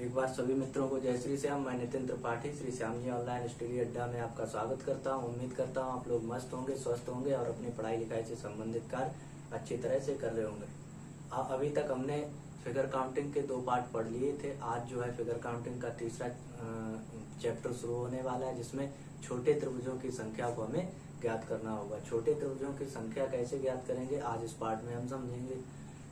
एक बार सभी मित्रों को जय श्री श्याम। मैं नितिन त्रिपाठी श्री श्याम जी ऑनलाइन स्टडी अड्डा में आपका स्वागत करता हूं। उम्मीद करता हूं आप लोग मस्त होंगे, स्वस्थ होंगे और अपनी पढ़ाई लिखाई से संबंधित कार्य अच्छी तरह से कर रहे होंगे। अभी तक हमने फिगर काउंटिंग के 2 पार्ट पढ़ लिए थे। आज जो है फिगर काउंटिंग का तीसरा चैप्टर शुरू होने वाला है, जिसमें छोटे त्रिभुजों की संख्या को हमें ज्ञात करना होगा। छोटे त्रिभुजों की संख्या कैसे ज्ञात करेंगे आज इस पार्ट में हम समझेंगे।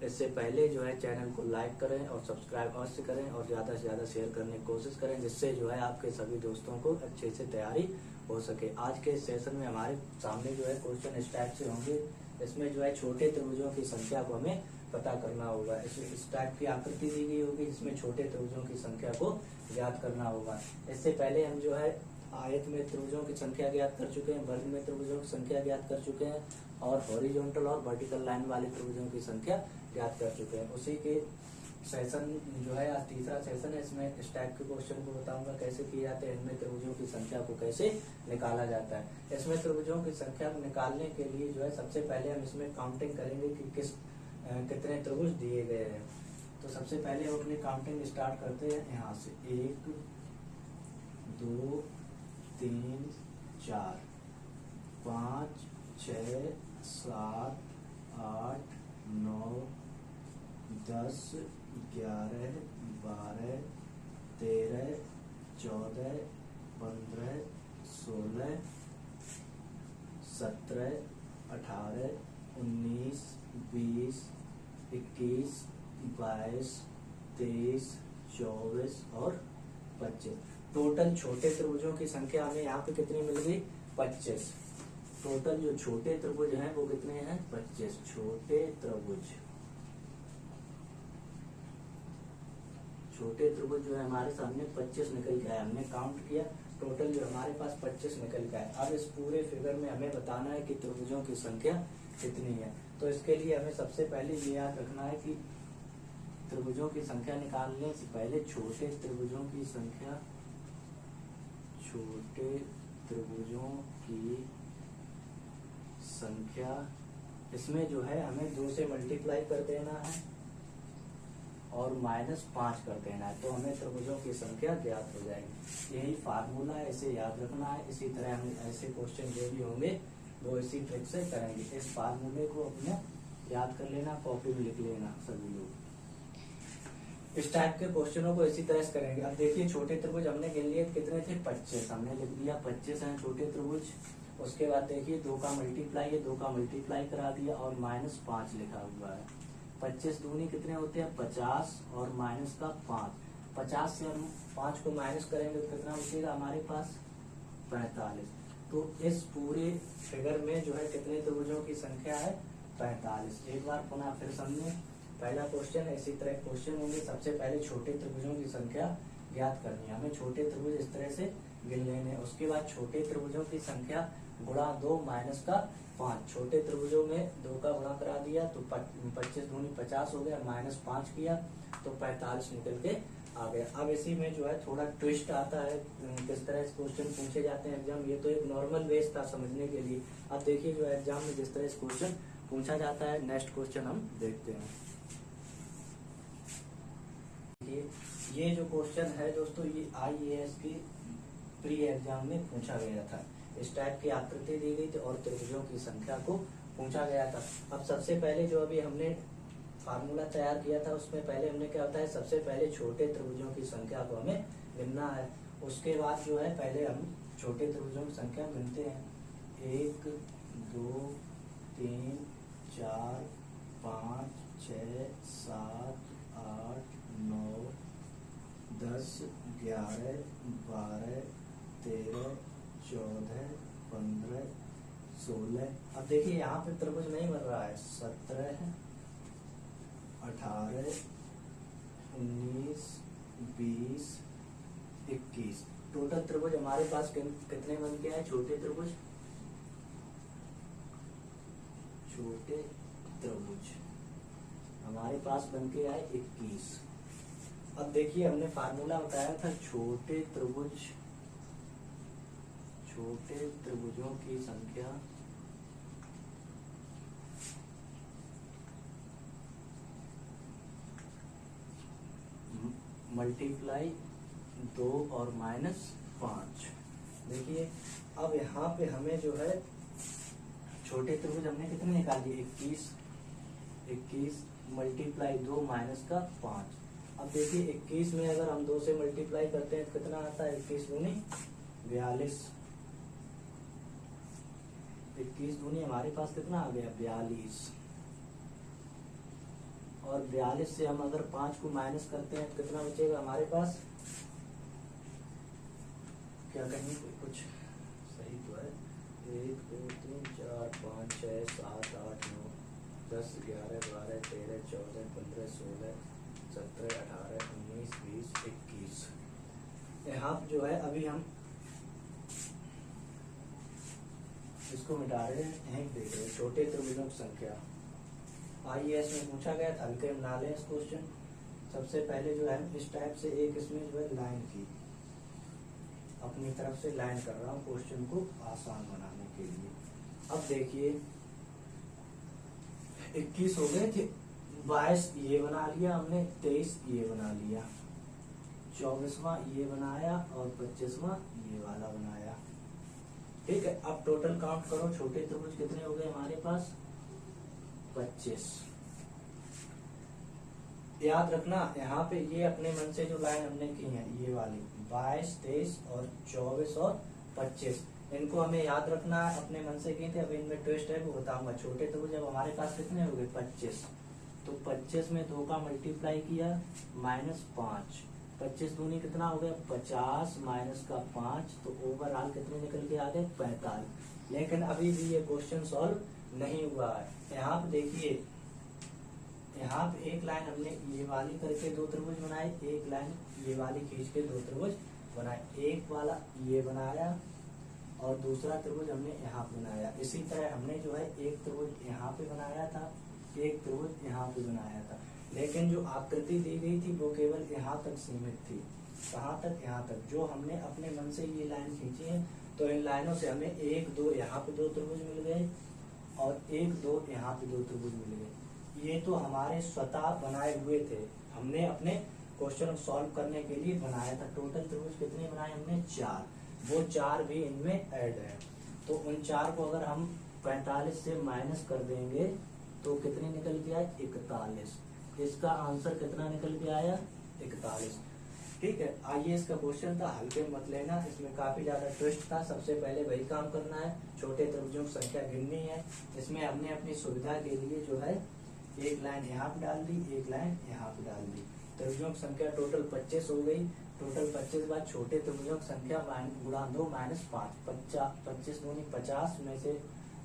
इससे पहले जो है चैनल को लाइक करें और सब्सक्राइब अवश्य करें और ज़्यादा से ज़्यादा शेयर करने की कोशिश करें, जिससे जो है आपके सभी दोस्तों को अच्छे से तैयारी हो सके। आज के सेशन में हमारे सामने जो है क्वेश्चन इस टाइप से होंगे। इसमें जो है छोटे त्रिभुजों की संख्या को हमें पता करना होगा। इस टाइप की आकृति दी गई होगी जिसमें छोटे त्रिभुजों की संख्या को ज्ञात करना होगा। इससे पहले हम जो है आयत में त्रिभुजों की संख्या ज्ञात कर चुके हैं, वर्ग में त्रिभुजों की संख्या ज्ञात कर चुके हैं और हॉरिजॉन्टल और वर्टिकल लाइन वाले त्रिभुजों की संख्या ज्ञात कर चुके हैं। उसी के सेशन जो है आज तीसरा सेशन है। इसमें इस टाइप के क्वेश्चन को बताऊंगा कैसे किए जाते हैं, इनमें त्रिभुजों की संख्या को कैसे निकाला जाता है। इसमें त्रिभुजों की संख्या को निकालने के लिए जो है सबसे पहले हम इसमें काउंटिंग करेंगे कि कितने त्रिभुज दिए गए हैं। तो सबसे पहले हम अपनी काउंटिंग स्टार्ट करते हैं यहाँ से। 1 2 3 4 5 6 7 8 9 10 11 12 13 14 15 16 17 18 19 20 21 22 23 24 और 25। टोटल छोटे त्रिभुजों की संख्या हमें यहाँ पे कितनी मिल गई? 25। टोटल जो छोटे त्रिभुज हैं वो कितने हैं? 25 छोटे त्रिभुज। छोटे त्रिभुज जो है हमारे सामने 25 निकल के आए। हमने काउंट किया, टोटल जो हमारे पास 25 निकल के आए। अब इस पूरे फिगर में हमें बताना है कि त्रिभुजों की संख्या कितनी है। तो इसके लिए हमें सबसे पहले ये याद रखना है कि त्रिभुजों की संख्या निकालने से पहले छोटे त्रिभुजों की संख्या, छोटे त्रिभुजों की संख्या, इसमें जो है हमें 2 से मल्टीप्लाई कर देना है और -5 कर देना है, तो हमें त्रिभुजों की संख्या ज्ञात हो जाएगी। यही फार्मूला है, इसे याद रखना है। इसी तरह हम ऐसे क्वेश्चन जो भी होंगे वो इसी ट्रिक से करेंगे। इस फार्मूले को अपने याद कर लेना, कॉपी में लिख लेना सभी लोग। इस टाइप के क्वेश्चनों को इसी तरह से करेंगे। अब देखिए छोटे त्रिभुज हमने गिन लिए कितने थे? 25 हमने लिख दिया, 25 हैं छोटे त्रिभुज। उसके बाद देखिए 2 का मल्टीप्लाई है, 2 का मल्टीप्लाई करा दिया और -5 लिखा हुआ है। 25 दूनी कितने होते हैं? 50 और माइनस का 5। 50 से हम 5 को माइनस करेंगे तो कितना बचेगा हमारे पास? 45। तो इस पूरे फिगर में जो है कितने त्रिभुजों की संख्या है? 45। एक बार पुनः फिर समझे। पहला क्वेश्चन है, इसी तरह क्वेश्चन होंगे। सबसे पहले छोटे त्रिभुजों की संख्या ज्ञात करनी है। हमें छोटे त्रिभुज इस तरह से गिन लेने। उसके बाद छोटे त्रिभुजों की संख्या गुणा 2 माइनस का 5। छोटे त्रिभुजों में 2 का गुणा करा दिया तो 25 दूनी 50 हो गया, -5 किया तो 45 निकल के आ गया। अब इसी में जो है थोड़ा ट्विस्ट आता है, किस तरह से क्वेश्चन पूछे जाते हैं एग्जाम। ये तो एक नॉर्मल बेस था समझने के लिए। अब देखिए जो एग्जाम में जिस तरह से क्वेश्चन पूछा जाता है, नेक्स्ट क्वेश्चन हम देखते हैं। ये जो क्वेश्चन है दोस्तों, ये IAS की प्री एग्जाम में पूछा गया था। इस टाइप की आकृति दी गई थी और त्रिभुजों की संख्या को पूछा गया था। अब सबसे पहले जो अभी हमने फार्मूला तैयार किया था उसमें पहले हमने क्या होता है, सबसे पहले छोटे त्रिभुजों की संख्या को हमें गिनना है। उसके बाद जो है पहले हम छोटे त्रिभुजों की संख्या गिनते हैं। 1 2 3 4 5 6 7 8 9 10 11 12 13 14 15 16। अब देखिए यहाँ पे त्रिभुज नहीं बन रहा है। 17 18 19 20 21। टोटल त्रिभुज हमारे पास कितने बन के आए? छोटे त्रिभुज, छोटे त्रिभुज हमारे पास बन के आए 21। अब देखिए हमने फार्मूला बताया था छोटे त्रिभुजों की संख्या मल्टीप्लाई 2 और -5। देखिए अब यहाँ पे हमें जो है छोटे त्रिभुज हमने कितने निकाल लिए, 21 मल्टीप्लाई 2 माइनस का 5। अब देखिए 21 में अगर हम 2 से मल्टीप्लाई करते हैं तो कितना आता है, 21 दूनी 42। 21 दूनी हमारे पास कितना आ गया, 42। और 42 से हम अगर 5 को माइनस करते हैं तो कितना बचेगा हमारे पास, क्या कहेंगे कुछ सही तो है, 1 2 3 4 5 6 7 8 9 10 11 12 13 14 15 16 17 18 19 20 21। यहाँ जो है अभी हम इसको मिटा रहे हैं, यहीं देख रहे हैं छोटे त्रिभुजों की संख्या। आईएएस में पूछा गया था, हल्के में बना लें इस क्वेश्चन। सबसे पहले जो है इस टाइप से एक इसमें जो है लाइन की, अपनी तरफ से लाइन कर रहा हूँ क्वेश्चन को आसान बनाने के लिए। अब देखिए 21 हो गए थे, 22 ये बना लिया हमने, 23 ये बना लिया, 24वां ये बनाया और 25वां ये वाला बनाया। ठीक है, अब टोटल काउंट करो, छोटे त्रिभुज कितने हो गए हमारे पास, 25। याद रखना यहाँ पे ये अपने मन से जो लाइन हमने की है ये वाली 22 23 और 24 और 25, इनको हमें याद रखना है, अपने मन से की थे। अब इनमें ट्विस्ट है वो बताऊंगा। छोटे त्रिभुज अब हमारे पास कितने हो गए, 25। तो 25 में 2 का मल्टीप्लाई किया -5, 25 दूनी कितना हो गया 50 माइनस का 5, तो ओवरऑल कितने निकल के आ गए 45। लेकिन अभी भी ये क्वेश्चन सॉल्व नहीं हुआ है। यहाँ पे देखिए, यहाँ पे एक लाइन हमने ये वाली करके 2 त्रिभुज बनाए, एक लाइन ये वाली खींच के 2 त्रिभुज बनाए, एक वाला ये बनाया और दूसरा त्रिभुज हमने यहाँ पे बनाया। इसी तरह हमने जो है एक त्रिभुज यहाँ पे बनाया था, एक त्रिभुज यहाँ पे बनाया था, लेकिन जो आकृति दी गई थी वो केवल यहाँ तक सीमित थी। कहाँ तक, यहाँ तक। जो हमने अपने मन से ये लाइन खींची है, तो इन लाइनों से हमें 1 2 यहाँ पे 2 त्रिभुज मिल गए और 1 2 यहाँ पे 2 त्रिभुज मिल गए। ये तो हमारे स्वतः बनाए हुए थे, हमने अपने क्वेश्चन सॉल्व करने के लिए बनाया था। टोटल त्रिभुज कितने बनाए हमने, 4। वो 4 भी इनमें ऐड है, तो उन 4 को अगर हम 45 से माइनस कर देंगे तो कितने निकल के आए, 41। इसका आंसर कितना निकल के आया, 41। ठीक है, आइए इसका क्वेश्चन था, हल्के मत लेना, इसमें काफी ज्यादा ट्विस्ट था। सबसे पहले वही काम करना है, छोटे त्रिभुजों की संख्या गिननी है। इसमें हमने अपनी सुविधा के लिए जो है एक लाइन यहाँ पे डाल दी, एक लाइन यहाँ पे डाल दी। त्रिभुजों की संख्या टोटल 25 हो गई। टोटल 25 बाद छोटे त्रिभुजों की संख्या गुणा 2 -5, 25 दूनी 50 में से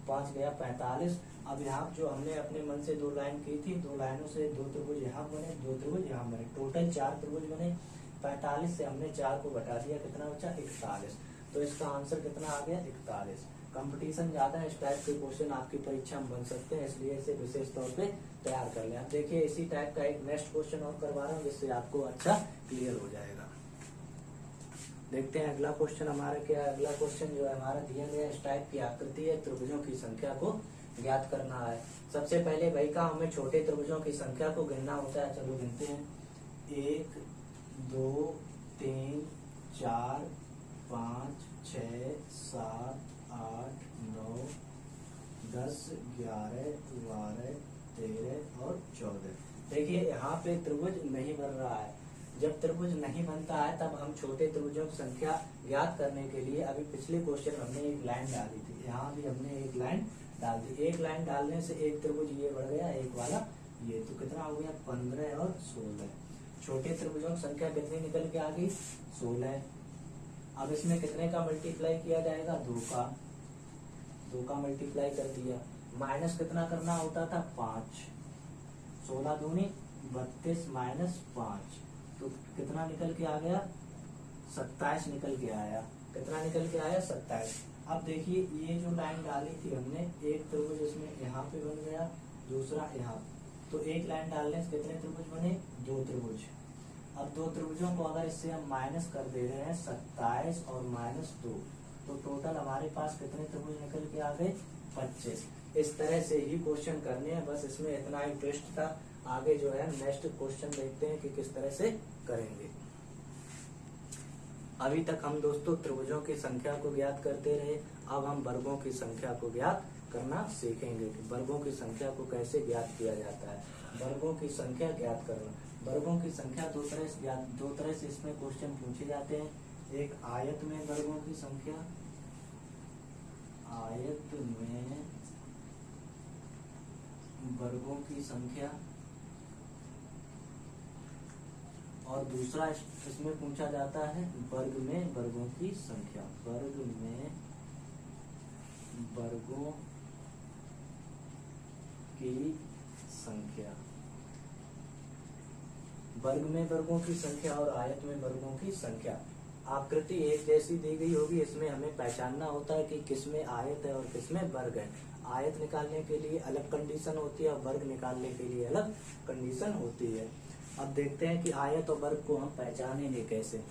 5 गया 45। अब यहाँ जो हमने अपने मन से 2 लाइन की थी, 2 लाइनों से 2 त्रिभुज यहाँ बने, 2 त्रिभुज यहाँ बने, टोटल 4 त्रिभुज बने। 45 से हमने 4 को घटा दिया, कितना बचा 41। तो इसका आंसर कितना आ गया, 41। कंपटीशन ज्यादा है, इस टाइप के क्वेश्चन आपकी परीक्षा में बन सकते हैं, इसलिए इसे विशेष तौर पे तैयार कर लें। आप देखिए इसी टाइप का एक नेक्स्ट क्वेश्चन और करवा रहा हूँ, जिससे आपको अच्छा क्लियर हो जाएगा। देखते हैं अगला क्वेश्चन हमारा क्या है। अगला क्वेश्चन जो है हमारा दिया गया इस टाइप की आकृति है, त्रिभुजों की संख्या को ज्ञात करना है। सबसे पहले वही काम, हमें छोटे त्रिभुजों की संख्या को गिनना होता है। चलो गिनते हैं, 1 2 3 4 5 6 7 8 9 10 11 12 13 और 14। देखिए यहाँ पे त्रिभुज नहीं बन रहा है। जब त्रिभुज नहीं बनता है तब हम छोटे त्रिभुजों की संख्या ज्ञात करने के लिए अभी पिछले क्वेश्चन हमने एक लाइन डाली थी, यहाँ भी हमने एक लाइन डाल दी। एक लाइन डालने से एक त्रिभुज ये बढ़ गया, एक वाला ये, तो कितना हो गया 15 और 16। छोटे त्रिभुजों की संख्या कितनी निकल के आ गई, 16। अब इसमें कितने का मल्टीप्लाई किया जाएगा, 2 का मल्टीप्लाई कर दिया। माइनस कितना करना होता था, 5। 16 दूनी 32 माइनस 5, तो कितना निकल के आ गया, 27 निकल के आया। कितना निकल के आया, 27। अब देखिए ये जो लाइन डाली थी हमने, एक त्रिभुज इसमें यहाँ पे बन गया, दूसरा यहाँ, तो एक लाइन डालने से कितने त्रिभुज बने, 2 त्रिभुज। अब 2 त्रिभुजों को अगर इससे हम माइनस कर दे रहे हैं, 27 और -2, तो टोटल हमारे पास कितने त्रिभुज निकल के आ गए, 25। इस तरह से ही क्वेश्चन करने हैं, बस इसमें इतना ही ट्विस्ट था। आगे जो है नेक्स्ट क्वेश्चन देखते हैं कि किस तरह से करेंगे। अभी तक हम दोस्तों त्रिभुजों की संख्या को ज्ञात करते रहे, अब हम वर्गों की संख्या को ज्ञात करना सीखेंगे कि वर्गों की संख्या को कैसे ज्ञात किया जाता है। वर्गों की संख्या ज्ञात करना, वर्गों की संख्या दो तरह से इसमें क्वेश्चन पूछे जाते हैं। एक आयत में वर्गों की संख्या, आयत में वर्गों की संख्या, और दूसरा इसमें पूछा जाता है वर्ग में वर्गों की संख्या, वर्ग में वर्गों की संख्या, वर्ग में वर्गों की संख्या और आयत में वर्गों की संख्या। आकृति एक जैसी दी गई होगी, इसमें हमें पहचानना होता है कि किसमें आयत है और किसमें वर्ग है। आयत निकालने के लिए अलग कंडीशन होती है और वर्ग निकालने के लिए अलग कंडीशन होती है। अब देखते हैं कि आयत और वर्ग को हम पहचानेंगे कैसे।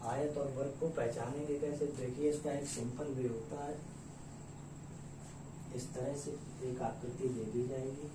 आयत और वर्ग को पहचानेंगे कैसे, देखिए इसका एक सिंपल वे होता है। इस तरह से एक आकृति दे दी जाएगी,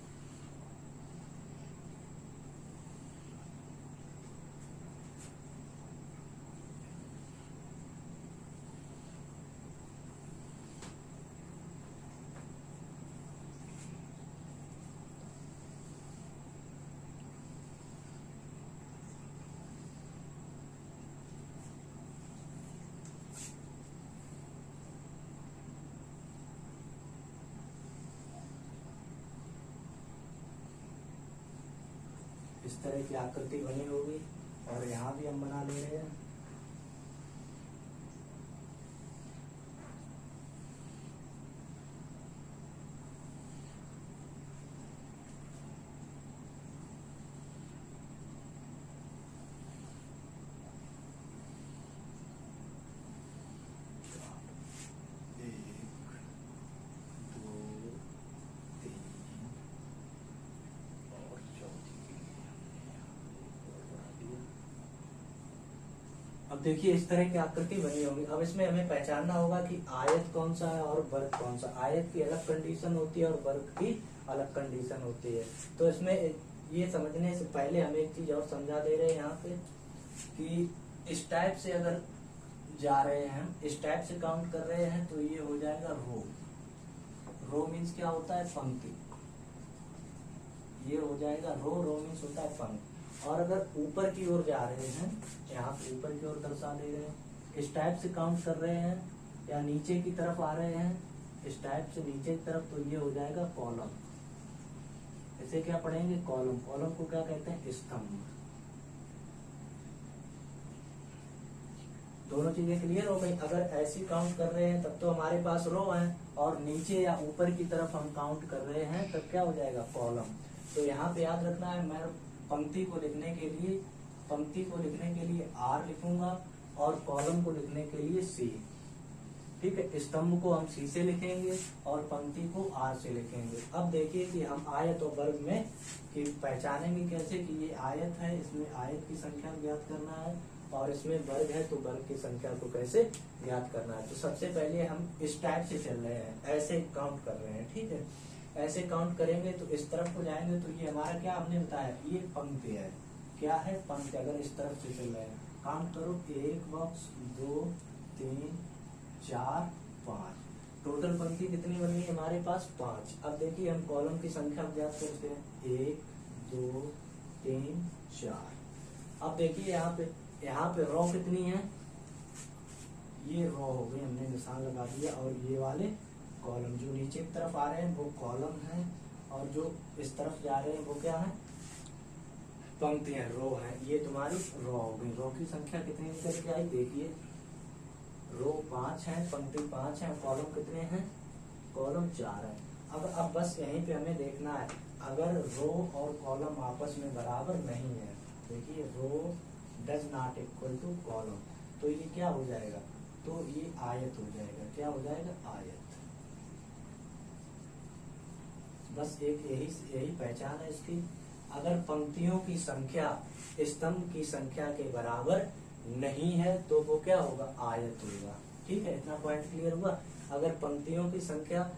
इस तरह की आकृति बनी होगी और यहाँ भी हम बना ले रहे हैं। अब देखिए इस तरह की आकृति बनी होगी। अब इसमें हमें पहचानना होगा कि आयत कौन सा है और वर्ग कौन सा। आयत की अलग कंडीशन होती है और वर्ग की अलग कंडीशन होती है। तो इसमें ये समझने से पहले हम एक चीज और समझा दे रहे हैं यहाँ पे कि इस टाइप से अगर जा रहे हैं, इस टाइप से काउंट कर रहे हैं तो ये हो जाएगा रो। रो मीन्स क्या होता है, पंक्ति। ये हो जाएगा रो, रो मीन्स होता है पंक्ति। और अगर ऊपर की ओर जा रहे हैं, यहाँ पे ऊपर की ओर दर्शा दे रहे हैं, इस टाइप से काउंट कर रहे हैं, या नीचे की तरफ आ रहे हैं, इस टाइप से नीचे की तरफ, तो ये हो जाएगा कॉलम। इसे क्या पढ़ेंगे, कॉलम। कॉलम को क्या कहते हैं, स्तंभ। दोनों चीजें क्लियर हो गई। अगर ऐसी काउंट कर रहे हैं तब तो हमारे पास रो है, और नीचे या ऊपर की तरफ हम काउंट कर रहे हैं तब क्या हो जाएगा, कॉलम। तो यहाँ पे याद रखना है, मैं पंक्ति को लिखने के लिए आर लिखूंगा और कॉलम को लिखने के लिए सी। ठीक है, स्तंभ को हम सी से लिखेंगे और पंक्ति को आर से लिखेंगे। अब देखिए कि हम आयत और वर्ग में कि पहचानेंगे कैसे कि ये आयत है, इसमें आयत की संख्या ज्ञात करना है, और इसमें वर्ग है तो वर्ग की संख्या को कैसे ज्ञात करना है। तो सबसे पहले हम इस टाइप से चल रहे हैं, ऐसे काउंट कर रहे हैं। ठीक है, ऐसे काउंट करेंगे तो इस तरफ को जाएंगे तो ये हमारा क्या हमने बताया, ये पंक्ति है। क्या है, पंक्ति। अगर इस तरफ से चल रहे हैं, काउंट करो, 1 बॉक्स 2 3 4 5, टोटल पंक्ति कितनी बनी है हमारे पास, 5। अब देखिए हम कॉलम की संख्या ज्ञात करते हैं, 1 2 3 4। अब देखिए यहाँ पे रो कितनी है, ये रो हो गई, हमने निशान लगा दिया, और ये वाले कॉलम जो नीचे की तरफ आ रहे हैं वो कॉलम है, और जो इस तरफ जा रहे हैं वो क्या है, पंक्ति है, रो है। ये तुम्हारी रो हो गई। रो की संख्या कितनी निकल के आई, देखिए रो 5 है, पंक्ति 5 है, कॉलम कितने हैं, कॉलम 4 है। अब बस यहीं पे हमें देखना है, अगर रो और कॉलम आपस में बराबर नहीं है, देखिए row does not equal to column, तो ये क्या हो जाएगा, तो ये आयत हो जाएगा। क्या हो जाएगा, आयत। बस एक यही पहचान है इसकी। अगर पंक्तियों की संख्या स्तंभ की संख्या के बराबर नहीं है तो वो क्या होगा, आयत होगा। ठीक है, इतना पॉइंट क्लियर हुआ। अगर पंक्तियों की संख्या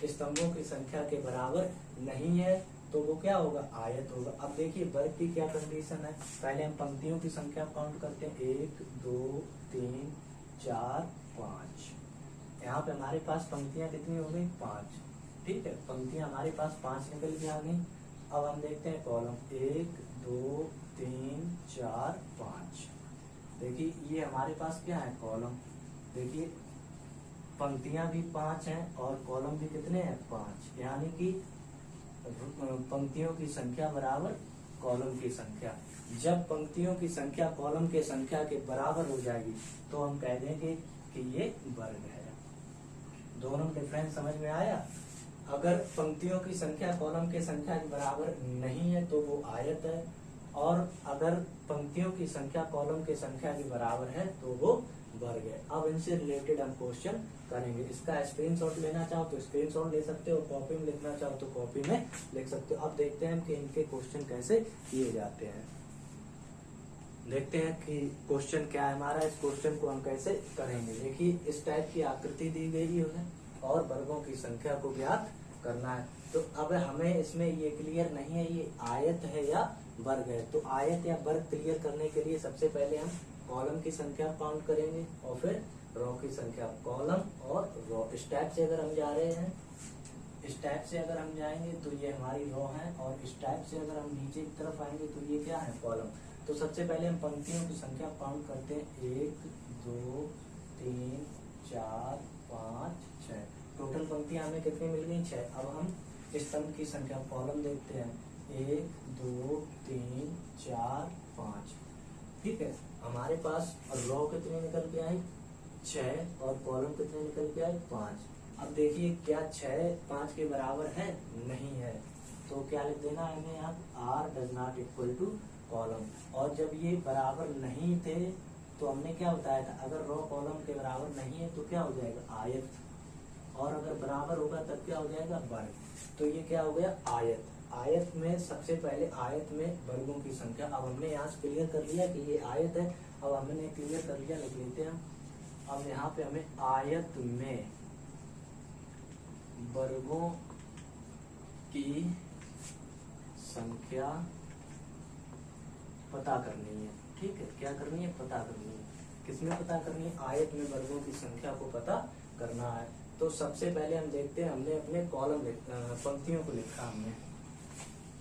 स्तंभों की संख्या के बराबर नहीं है तो वो क्या होगा, आयत होगा। अब देखिए वर्ग की क्या कंडीशन है, पहले हम पंक्तियों की संख्या काउंट करते हैं, 1 2 3 4 5। यहाँ पे हमारे पास पंक्तियां कितनी हो गई, 5। ठीक है, पंक्तियां हमारे पास 5 निकल के आ गई। अब हम देखते हैं कॉलम, 1 2 3 4 5। देखिए ये हमारे पास क्या है, कॉलम। देखिए पंक्तियां भी 5 हैं और कॉलम भी कितने हैं, 5, यानी कि पंक्तियों की संख्या बराबर कॉलम की संख्या। जब पंक्तियों की संख्या कॉलम के संख्या के बराबर हो जाएगी तो हम कह देंगे कि ये वर्ग है। दोनों डिफरेंस समझ में आया। अगर पंक्तियों की संख्या कॉलम के संख्या के बराबर नहीं है तो वो आयत है, और अगर पंक्तियों की संख्या कॉलम के संख्या के बराबर है तो वो वर्ग है। अब इनसे रिलेटेड हम क्वेश्चन करेंगे। इसका स्क्रीनशॉट लेना चाहो तो स्क्रीनशॉट ले सकते हो, कॉपी में लिखना चाहो तो कॉपी में लिख सकते हो। अब देखते हैं कि इनके क्वेश्चन कैसे किए जाते हैं। देखते हैं कि क्वेश्चन क्या है हमारा, इस क्वेश्चन को हम कैसे करेंगे। देखिए इस टाइप की आकृति दी गई है और वर्गों की संख्या को ज्ञात करना है। तो अब हमें इसमें ये क्लियर नहीं है ये आयत है या वर्ग है। तो आयत या वर्ग क्लियर करने के लिए सबसे पहले हम कॉलम की संख्या काउंट करेंगे और फिर रो की संख्या। कॉलम और रो, इस टाइप से अगर हम जा रहे हैं, इस टाइप से अगर हम जाएंगे तो ये हमारी रो है, और इस टाइप से अगर हम नीचे की तरफ आएंगे तो ये क्या है, कॉलम। तो सबसे पहले हम पंक्तियों की संख्या काउंट करते हैं, 1 2 3 4 5 6। टोटल पंक्तियां हमें कितनी मिल गई, 6। अब हम इस स्तंभ की संख्या कॉलम देखते हैं, 1 2 3 4 5। ठीक है, हमारे पास रो कितनी निकल के आई, 6, और कॉलम कितने निकल के आए, 5। अब देखिए क्या 6 5 के बराबर है, नहीं है, तो क्या लिख देना है हमें यहाँ, r does not equal to column. और जब ये बराबर नहीं थे तो हमने क्या बताया था, अगर रो कॉलम के बराबर नहीं है तो क्या हो जाएगा, आयत, और अगर बराबर होगा तब क्या हो जाएगा, वर्ग। तो ये क्या हो गया, आयत। आयत में सबसे पहले आयत में वर्गों की संख्या। अब हमने यहाँ से क्लियर कर लिया कि ये आयत है। अब हमने क्लियर कर लिया, लिख लेते हैं। अब यहाँ पे हमें आयत में वर्गों की संख्या पता करनी है। ठीक है, क्या करनी है, पता करनी है। किसमें पता करनी है, आयत में वर्गों की संख्या को पता करना है। तो सबसे पहले हम देखते हैं, हमने अपने कॉलम पंक्तियों को लिखा, हमने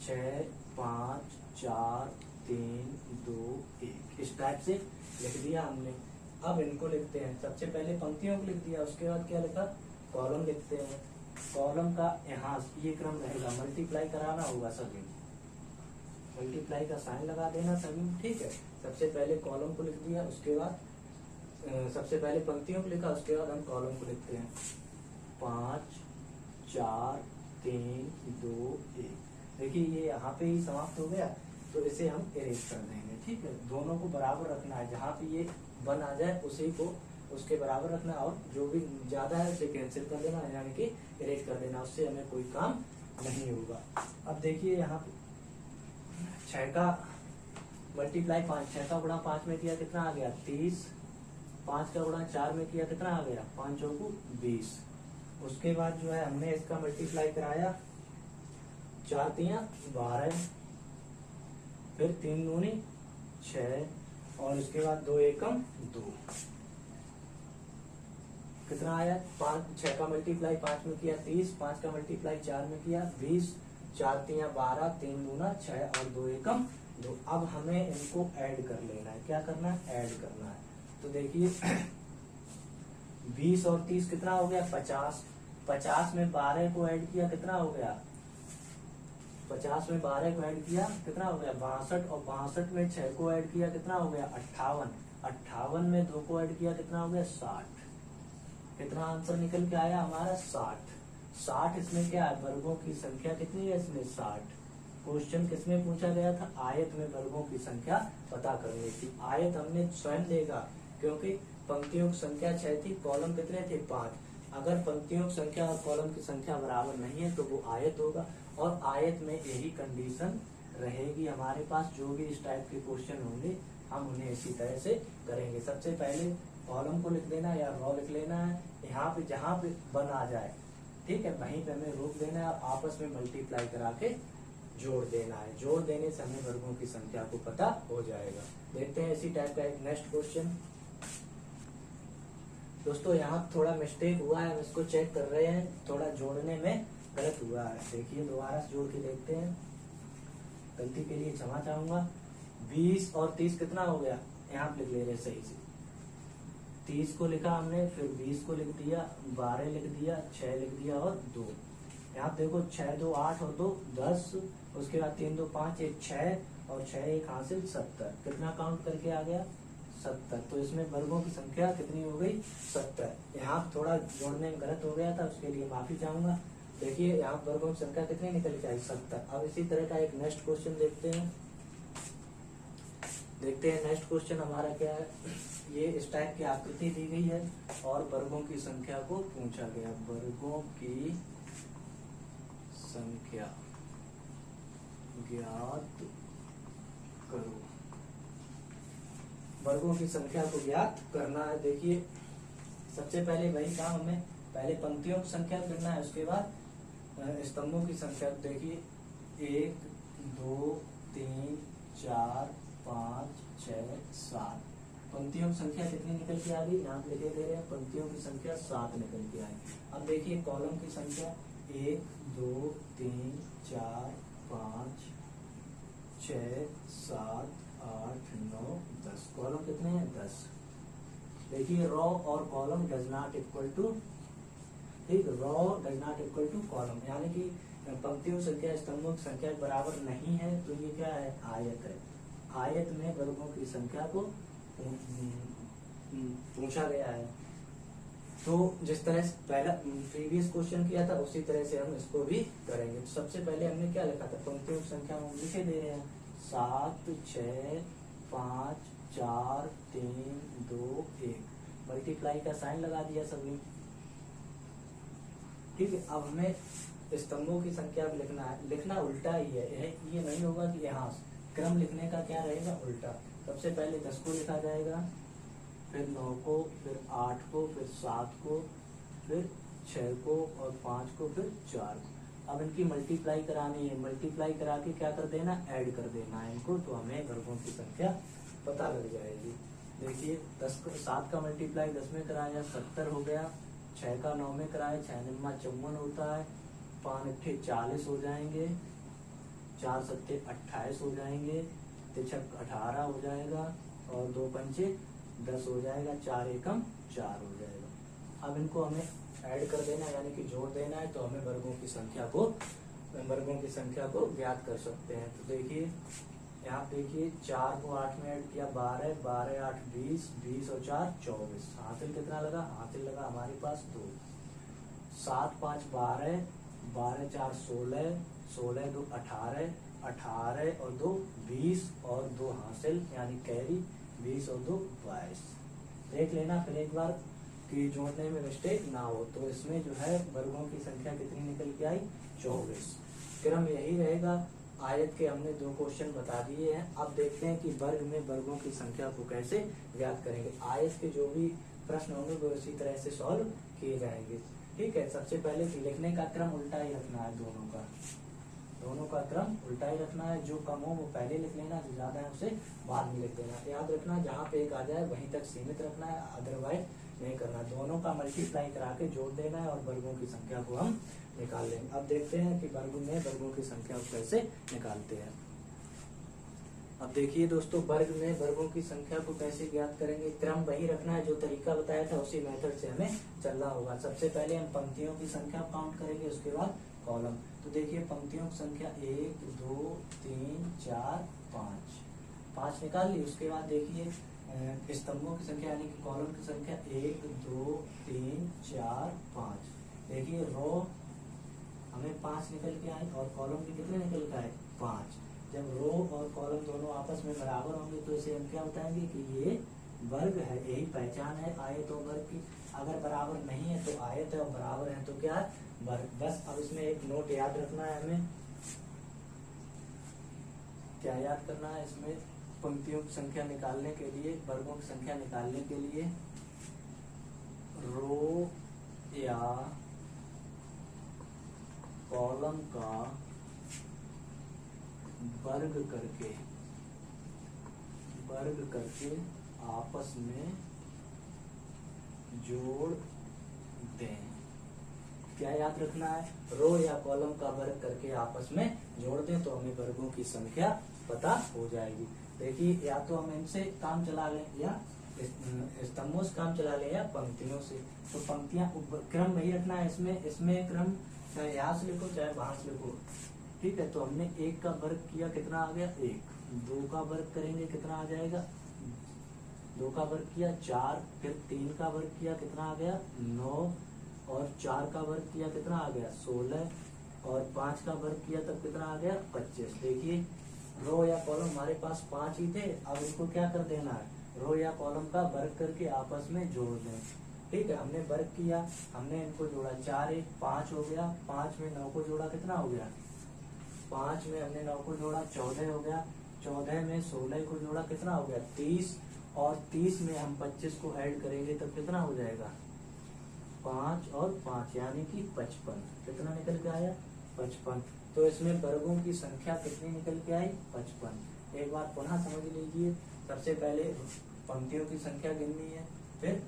6 5 4 3 2 1 इस टाइप से लिख दिया हमने। अब इनको लिखते हैं, सबसे पहले पंक्तियों को लिख दिया, उसके बाद क्या लिखा, कॉलम लिखते हैं। कॉलम का यहाँ ये क्रम रहेगा, मल्टीप्लाई कराना होगा सभी, मल्टीप्लाई का साइन लगा देना सभी। ठीक है, सबसे पहले कॉलम को लिख दिया, उसके बाद सबसे पहले पंक्तियों को लिखा, उसके बाद हम कॉलम को लिखते हैं, 5 4 3 2 1। देखिए ये यहाँ पे ही समाप्त हो गया, तो इसे हम इरेज कर देंगे। ठीक है, दोनों को बराबर रखना है, जहाँ पे ये 1 आ जाए उसी को उसके बराबर रखना, और जो भी ज्यादा है उसे कैंसिल कर देना, यानी कि इरेज कर देना, उससे हमें कोई काम नहीं होगा। अब देखिए यहाँ पे 6 का मल्टीप्लाई 5, 6 का गुणा 5 में किया कितना आ गया, 30। 5 का गुणा 4 में किया कितना आ गया, 5 चौकू 20। उसके बाद जो है हमने इसका मल्टीप्लाई कराया, 4 तियां 12, फिर 3 दूनी 6, और उसके बाद 2 एकम 2। कितना आया, 6 का मल्टीप्लाई 5 में किया 30, 5 का मल्टीप्लाई 4 में किया 20, 4 तियां 12, 3 दूना 6, और 2 एकम 2। अब हमें इनको ऐड कर लेना है, क्या करना है, ऐड करना है। तो देखिए 20 और 30 कितना हो गया, 50। 50 में 12 को ऐड किया कितना हो गया, 50 में 12 को ऐड किया कितना हो गया, 62, और 62 में 6 को ऐड किया कितना हो गया, 58। 58 में 2 को ऐड किया कितना हो गया, 60। कितना आंसर निकल के आया हमारा, 60। 60 इसमें क्या है, वर्गों की संख्या कितनी है इसमें, 60। क्वेश्चन किसमें पूछा गया था, आयत में वर्गों की संख्या पता करनी थी। आयत हमने स्वयं देखा क्योंकि पंक्तियों की संख्या 6 थी, कॉलम कितने थे, 5। अगर पंक्तियों की संख्या और कॉलम की संख्या बराबर नहीं है तो वो आयत होगा, और आयत में यही कंडीशन रहेगी हमारे पास। जो भी इस टाइप के क्वेश्चन होंगे हम उन्हें इसी तरह से करेंगे। सबसे पहले कॉलम को लिख देना है या रो लिख लेना है, यहाँ पे जहाँ पे 1 आ जाए, ठीक है, वहीं पे हमें रोक देना है और आपस में मल्टीप्लाई करा के जोड़ देना है। जोड़ देने से हमें वर्गों की संख्या को पता हो जाएगा। देखते हैं इसी टाइप का एक नेक्स्ट क्वेश्चन। दोस्तों यहाँ थोड़ा मिस्टेक हुआ है, हम इसको चेक कर रहे हैं, थोड़ा जोड़ने में गलत हुआ है। देखिए दोबारा से जोड़ के देखते हैं, गलती के लिए क्षमा चाहूंगा। 20 और 30 कितना हो गया, यहाँ पे लिख ले रहे सही से। 30 को लिखा हमने, फिर 20 को लिख दिया, 12 लिख दिया, 6 लिख दिया और 2। यहाँ देखो 6 2 8 और 2 10, उसके बाद 3 2 5 1 6 और 6 1 हासिल 70। कितना काउंट करके आ गया, 70। तो इसमें वर्गों की संख्या कितनी हो गई, 70। यहाँ थोड़ा जोड़ने में गलत हो गया था, उसके लिए माफी चाहूंगा। देखिए यहाँ वर्गों की संख्या कितनी निकल के आई, 70। अब इसी तरह का एक नेक्स्ट क्वेश्चन देखते हैं। नेक्स्ट क्वेश्चन हमारा क्या है। ये इस टाइप की आकृति दी गई है और वर्गों की संख्या को पूछा गया। वर्गों की संख्या ज्ञात करो। वर्गों की संख्या को ज्ञात करना है। देखिए सबसे पहले वही काम, हमें पहले पंक्तियों की संख्या करना है, उसके बाद स्तंभों की संख्या। देखिए 1 2 3 4 5 6 7 पंक्तियों की संख्या कितनी निकल के आ गई, यहाँ पे लिखे दे रहे हैं, पंक्तियों की संख्या 7 निकल के आई। अब देखिए कॉलम की संख्या 1 2 3 4 5 6 7 8 9 10। कॉलम कितने हैं, 10। देखिए रो और column does not equal to, ठीक, row does not equal to column, यानी कि पंक्तियों की संख्या स्तंभों की संख्या के बराबर नहीं है। तो ये क्या है, आयत है। आयत में वर्गों की संख्या को पूछा गया है। तो जिस तरह से पहला प्रीवियस क्वेश्चन किया था, उसी तरह से हम इसको भी करेंगे। तो सबसे पहले हमने क्या लिखा था, पंक्तियों की संख्या हम लिखे दे रहे हैं 7 6 5 4 3 2 1। मल्टीप्लाई का साइन लगा दिया सभी, ठीक है। अब हमें स्तंभों की संख्या भी लिखना है। लिखना उल्टा ही है, ये नहीं होगा कि यहाँ क्रम लिखने का क्या रहेगा, उल्टा। सबसे पहले 10 को लिखा जाएगा, फिर 9 को, फिर 8 को, फिर 7 को, फिर 6 को और 5 को, फिर 4 को। अब इनकी मल्टीप्लाई करानी है। मल्टीप्लाई करा के क्या कर देना, ऐड कर देना है इनको, तो हमें वर्गों की संख्या पता लग जाएगी। देखिए 7 का मल्टीप्लाई 10 में कराया 70 हो गया, 6 का 9 में कराया 6 9 54 होता है, 5 8 40 हो जाएंगे, 4 7 28 हो जाएंगे, 3 6 18 हो जाएगा और 2 पंचे 10 हो जाएगा, 4 एकम 4 हो जाएगा। अब इनको हमें ऐड कर देना है, यानी कि जोड़ देना है, तो हमें वर्गों की संख्या को ज्ञात कर सकते हैं। तो देखिए यहाँ देखिए 4 को 8 में ऐड किया 12, 12 8 20, 20 और 4 24। हासिल कितना लगा, हासिल लगा हमारे पास 2। 7 5 12, 12 4 16, 16 2 18, 18 और 2 20 और 2 हासिल यानी कैरी, 20 और 2 22। देख लेना फिर एक बार कि जोड़ने में मिस्टेक ना हो। तो इसमें जो है वर्गों की संख्या कितनी निकल के आई, 24। क्रम यही रहेगा। आयत के हमने 2 क्वेश्चन बता दिए हैं। अब देखते हैं कि वर्ग में वर्गों की संख्या को कैसे ज्ञात करेंगे। आयत के जो भी प्रश्न होंगे वो इसी तरह से सॉल्व किए जाएंगे, ठीक है। सबसे पहले लिखने का क्रम उल्टा ही रखना है, दोनों का क्रम उल्टा ही रखना है। जो कम हो वो पहले लिख लेना, जो ज्यादा है उसे बाद में लिख देना। याद रखना जहाँ पे एक आ जाए वहीं तक सीमित रखना है, अदरवाइज नहीं करना। दोनों का मल्टीप्लाई करा के जोड़ देना है और वर्गों की संख्या को हम निकाल लेंगे। अब देखते हैं कि वर्गों की संख्या को कैसे निकालते हैं। अब देखिए दोस्तों, वर्ग में वर्गों की संख्या को कैसे ज्ञात करेंगे। क्रम वही रखना है, जो तरीका बताया था उसी मेथड से हमें चलना होगा। सबसे पहले हम पंक्तियों की संख्या काउंट करेंगे, उसके बाद कॉलम। तो देखिए पंक्तियों की संख्या 1 2 3 4 5 निकाल ली। उसके बाद देखिए स्तंभों की संख्या यानी कि कॉलम की संख्या 1 2 3 4 5। देखिए रो हमें 5 निकल के आए और कॉलम भी कितने निकल के आए, 5। जब रो और कॉलम दोनों आपस में बराबर होंगे तो इसे हम क्या बताएंगे कि ये वर्ग है। यही पहचान है आयत और वर्ग की। अगर बराबर नहीं है तो आयत है और बराबर है तो क्या है, वर्ग। बस अब इसमें एक नोट याद रखना है हमें। क्या याद करना है इसमें, पंक्तियों की संख्या निकालने के लिए, वर्गों की संख्या निकालने के लिए रो या कॉलम का वर्ग करके आपस में जोड़ दें। क्या याद रखना है? रो या कॉलम का वर्ग करके आपस में जोड़ दें तो हमें वर्गों की संख्या पता हो जाएगी। देखिए, या तो हम इनसे काम चला लें या स्तंभों से काम चला लें या पंक्तियों से। तो पंक्तियां क्रम वही रखना है, इसमें क्रम चाहे यहाँ से लिखो चाहे वहां से लिखो, ठीक है। तो हमने 1 का वर्ग किया, कितना आ गया 1। 2 का वर्ग करेंगे कितना आ जाएगा, 2 का वर्ग किया 4, फिर 3 का वर्ग किया कितना आ गया 9, और 4 का वर्ग किया कितना आ गया 16, और 5 का वर्ग किया तब कितना आ गया 25। देखिए, रो या कॉलम हमारे पास 5 ही थे, अब इनको क्या कर देना है, रो या कॉलम का वर्ग करके आपस में जोड़ दें। ठीक है, हमने वर्ग किया, हमने इनको जोड़ा, 4 1 5 हो गया, 5 में 9 को जोड़ा कितना हो गया, 5 में हमने 9 को जोड़ा 14 हो गया, 14 में 16 को जोड़ा कितना हो गया 30, और 30 में हम 25 को ऐड करेंगे तब कितना हो जाएगा 5 और 5 यानी कि 55। कितना निकल के आया 55। तो इसमें वर्गों की संख्या कितनी निकल के आई 55। एक बार पुनः समझ लीजिए, सबसे पहले पंक्तियों की संख्या गिननी है, फिर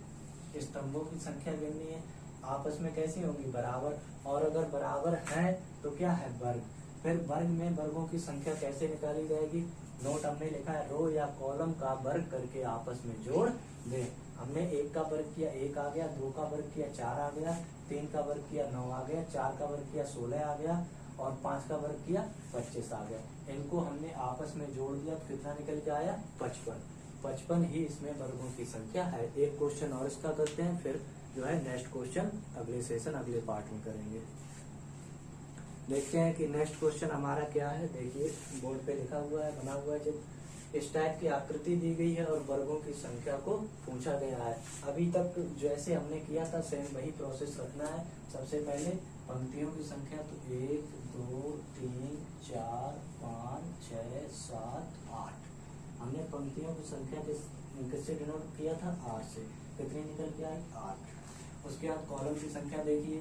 स्तंभों की संख्या गिननी है, आपस में कैसी होगी बराबर, और अगर बराबर है तो क्या है वर्ग। फिर वर्ग में वर्गों की संख्या कैसे निकाली जाएगी, नोट हमने लिखा है, रो या कॉलम का वर्ग करके आपस में जोड़ दें। हमने 1 का वर्ग किया 1 आ गया, 2 का वर्ग किया 4 आ गया, 3 का वर्ग किया 9 आ गया, 4 का वर्ग किया 16 आ गया, और 5 का वर्ग किया 25 आ गया। इनको हमने आपस में जोड़ दिया तो कितना निकल के आया 55। 55 ही इसमें वर्गों की संख्या है। एक क्वेश्चन और इसका करते हैं, फिर जो है नेक्स्ट क्वेश्चन अगले सेशन अगले पार्ट में करेंगे। देखते हैं कि नेक्स्ट क्वेश्चन हमारा क्या है। देखिए, बोर्ड पे लिखा हुआ है, बना हुआ है, जब इस टाइप की आकृति दी गई है और वर्गों की संख्या को पूछा गया है। अभी तक जैसे हमने किया था सेम वही प्रोसेस रखना है। सबसे पहले पंक्तियों की संख्या, तो 1 2 3 4 5 6 7 8। हमने पंक्तियों की संख्या किससे डिनोट किया था, 8 से। कितनी निकल के आई 8। उसके बाद कॉलम की संख्या देखिए,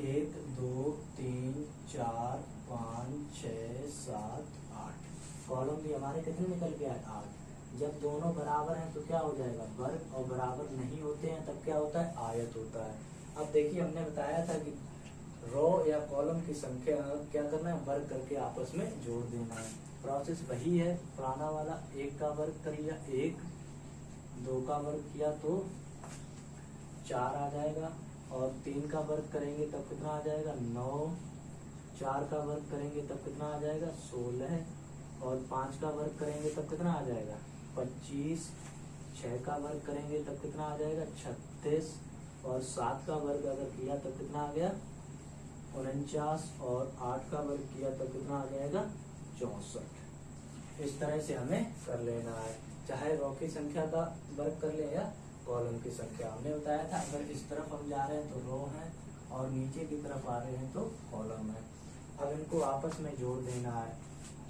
1 2 3 4 5 6 7 8। कॉलम भी हमारे कितने निकल के आए 8। जब दोनों बराबर हैं तो क्या हो जाएगा वर्ग, और बराबर नहीं होते हैं तब क्या होता है आयत होता है। अब देखिए, हमने बताया था कि रो या कॉलम की संख्या क्या करना है, वर्ग करके आपस में जोड़ देना है। प्रोसेस वही है पुराना वाला। 1 का वर्ग कर लिया 1, 2 का वर्ग किया तो 4 आ जाएगा, और 3 का वर्ग करेंगे तब कितना आ जाएगा 9, 4 का वर्ग करेंगे तब कितना आ जाएगा 16, और 5 का वर्ग करेंगे तब कितना आ जाएगा 25, 6 का वर्ग करेंगे तब कितना आ जाएगा 36, और 7 का वर्ग अगर किया तब कितना आ गया 49, और 8 का वर्ग किया तब कितना आ जाएगा 64। इस तरह से हमें कर लेना है, चाहे रो की संख्या का वर्ग कर ले या कॉलम की संख्या। हमने बताया था अगर इस तरफ हम जा रहे हैं तो रो है, और नीचे की तरफ आ रहे हैं तो कॉलम है। अब इनको आपस में जोड़ देना है।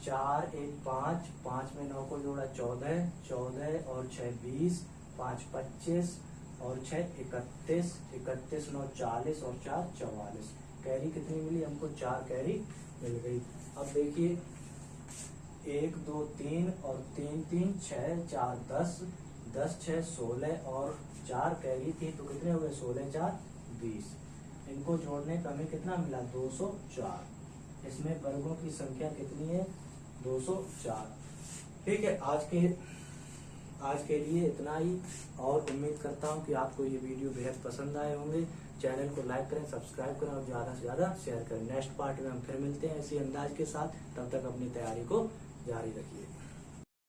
4 1 5, 5 में 9 को जोड़ा 14, 14 और 6 20, 5 25, और 6 31, 31 9 40, और 4 44। कैरी कितनी मिली हमको, 4 कैरी मिल गई। अब देखिए, 1 2 3 और 3 3 6 4 10, 10 6 16, और 4 कैरी थी तो कितने हो गए 16 4 20। इनको जोड़ने पर हमें कितना मिला 204। इसमें वर्गों की संख्या कितनी है 204। ठीक है, आज के लिए इतना ही, और उम्मीद करता हूँ कि आपको ये वीडियो बेहद पसंद आए होंगे। चैनल को लाइक करें, सब्सक्राइब करें, और ज़्यादा से ज़्यादा शेयर करें। नेक्स्ट पार्ट में हम फिर मिलते हैं इसी अंदाज के साथ। तब तक अपनी तैयारी को जारी रखिए।